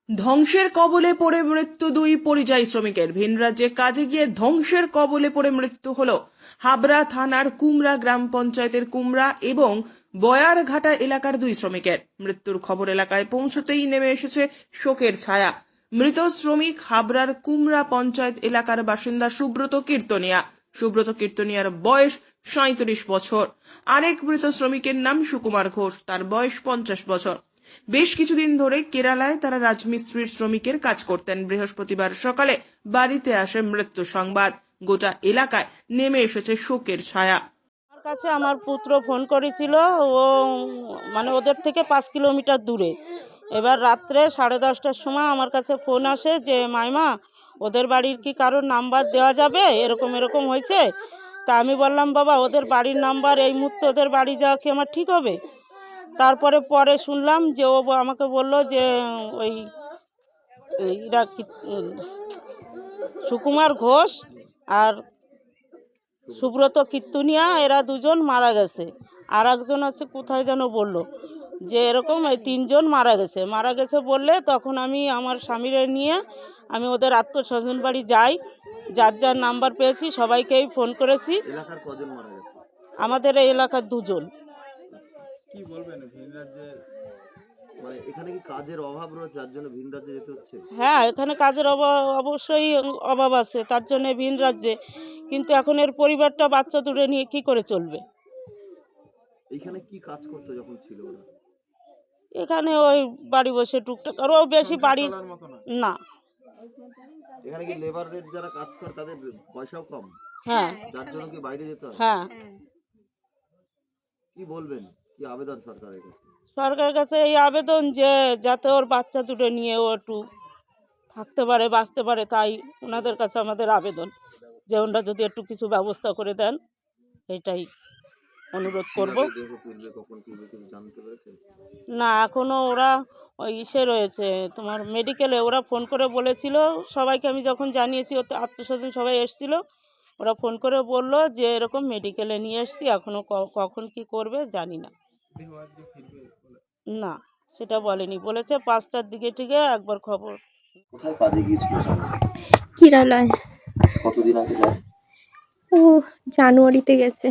ধ্বংসের কবলে পড়ে মৃত্যু দুই পরিযায়ী শ্রমিকের। ভিন রাজ্যে কাজে গিয়ে ধ্বংসের কবলে পড়ে মৃত্যু হলো হাবড়া থানার কুমড়া গ্রাম পঞ্চায়েতের কুমড়া এবং বয়ারঘাটা এলাকার দুই শ্রমিকের। মৃত্যুর খবর এলাকায় পৌঁছতেই নেমে এসেছে শোকের ছায়া। মৃত শ্রমিক হাবড়ার কুমড়া পঞ্চায়েত এলাকার বাসিন্দা সুব্রত কীর্তনিয়া। সুব্রত কীর্তনিয়ার বয়স 37 বছর। আরেক মৃত শ্রমিকের নাম সুকুমার ঘোষ, তার বয়স 50 বছর। বেশ কিছুদিন ধরে কেরালায় তারা রাজমিস্ত্রির শ্রমিকের কাজ করতেন। বৃহস্পতিবার সকালে বাড়িতে আসে মৃত্যু সংবাদ। গোটা এলাকায় নেমে এসেছে শোকের ছায়া। আমার কাছে আমার পুত্র ফোন করেছিল, ও ওদের থেকে 5 কিলোমিটার দূরে। এবার রাত্রে 10:30টার সময় আমার কাছে ফোন আসে যে মাইমা, ওদের বাড়ির কি কারোর নাম্বার দেওয়া যাবে, এরকম এরকম হয়েছে। তা আমি বললাম বাবা, ওদের বাড়ির নাম্বার এই মুহূর্তে ওদের বাড়ি যাওয়া কি আমার ঠিক হবে? পরে শুনলাম যে ও আমাকে বলল যে ওই এরা সুকুমার ঘোষ আর সুব্রত কীর্তনিয়া, এরা দুজন মারা গেছে। আর একজন আছে কোথায় যেন বলল যে এরকম এই 3 জন মারা গেছে বললে তখন আমি আমার স্বামীরে নিয়ে আমি ওদের আত্মস্বজন বাড়ি যাই। যার যার নাম্বার পেয়েছি সবাইকেই ফোন করেছি। এলাকার কজন মারা গেছে? আমাদের এই এলাকার 2 জন। কি বলবেন, ভিন রাজ্যে এখানে কি কাজের অভাব রয়েছে যার জন্য ভিন রাজ্যে যেতে হচ্ছে? হ্যাঁ, এখানে কাজের অবশ্যই অভাব আছে, তার জন্য ভিন রাজ্যে। কিন্তু এখন এর পরিবারটা বাচ্চা দুটো নিয়ে কি করে চলবে? এইখানে কি কাজ করতে যখন ছিল ওরা? এখানে ওই বাড়ি বসে টুকটাক, আর ও বেশি বাড়ি না। এখানে কি লেবার রেট যারা কাজ করে তাদের পয়সাও কম? হ্যাঁ, যার জন্য কি বাইরে যেতে হয়? হ্যাঁ। কি বলবেন, কি আবেদন সরকারের কাছে? সরকারের কাছে এই আবেদন যে যাতে ওর বাচ্চা দুটো নিয়ে ও একটু থাকতে পারে, বাঁচতে পারে, তাই ওনাদের কাছে আমাদের আবেদন যে ওনারা যদি একটু কিছু ব্যবস্থা করে দেন, এটাই অনুরোধ করব। দেহ তুলবে, কখন তুলবে কিছু জানতে পেরেছেন? না, এখনও ওরা ওই ইসে রয়েছে, তোমার মেডিকেলে। ওরা ফোন করে বলেছিল সবাইকে, আমি যখন জানিয়েছি ওতে আত্মস্বজন সবাই এসেছিল, ওরা ফোন করে বলল যে এরকম মেডিকেলে নিয়ে এসেছি, এখনও কখন কি করবে জানি না। না, সেটা বলেনি, বলেছে 5টার দিকে থেকে একবার খবর। কোথায় কাজে গিয়েছিল? কেরালায়। কতদিন আগে যায়? ও জানুয়ারিতে গেছে,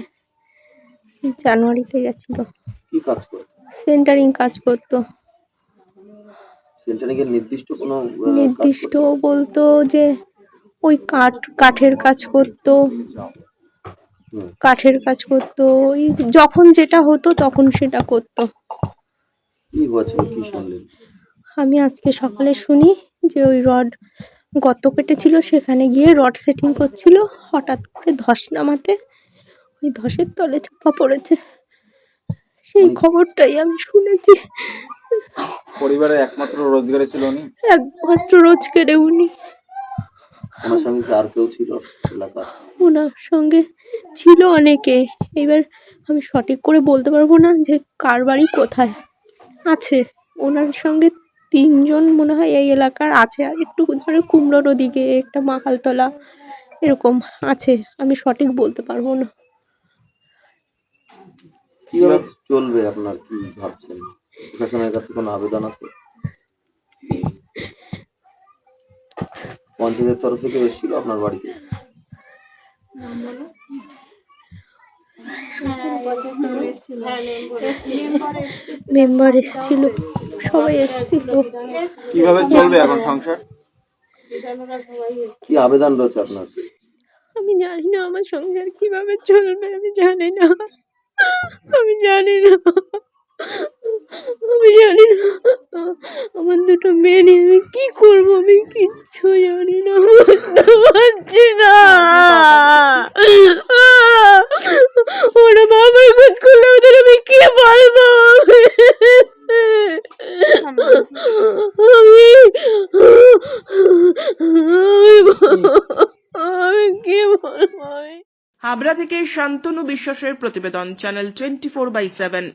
জানুয়ারিতে গেছিল। কি কাজ করে? সেন্টারিং কাজ করতো। সেন্টারিং এর নির্দিষ্ট কোনো নির্দিষ্ট বলতো যে ওই কাঠের কাজ করতো, কাঠের কাজ করতো। ওই যখন যেটা হতো তখন সেটা করতো। কি হয়েছিল, কি শুনলেন? আমি আজকে সকালে শুনি যে ওই রড গর্ত কেটেছিল, সেখানে গিয়ে রড সেটিং করছিল, হঠাৎ করে ধস নামাতে ওই ধসের তলে চাপা পড়েছে। সেই খবরটাই আমি শুনেছি। পরিবারের একমাত্র রোজগারে ছিল উনি? একমাত্র রোজগারে উনি। ওনার সঙ্গে কি আর কেউ ছিল এলাকার? ওনার সঙ্গে ছিল অনেকে, এবার আমি সঠিক করে বলতে পারবো না যে কার বাড়ি কোথায় আছে। ওনার সঙ্গে 3 জন মনে হয় এই এলাকার আছে, আর একটু ধরে কুমড়োর ওদিকে একটা মাকালতলা এরকম আছে, আমি সঠিক বলতে পারবো না। কিভাবে চলবে আপনার, কি ভাবছেন? প্রশাসনের কাছে কোনো আবেদন আছে? পঞ্চায়েতের তরফ থেকে এসেছিল আপনার বাড়িতে? মেম্বার এসেছিল, সবাই এসেছিল। কিভাবে চলবে এখন সংসার? কি আবেদন রয়েছে আপনার? আমি জানি না আমার সংসার কিভাবে চলবে, আমি জানি না, আমি জানি না, আমি জানি না। আমার 2টো মেয়ে নিয়ে আমি কি করবো, আমি কিচ্ছু জানি না, পারছি না। ওরা বাবার খোঁজ করলে ওদের আমি কি বলবো? আমি কি বলবো? হাবড়া থেকে শান্তনু বিশ্বাসের প্রতিবেদন, চ্যানেল 24/7।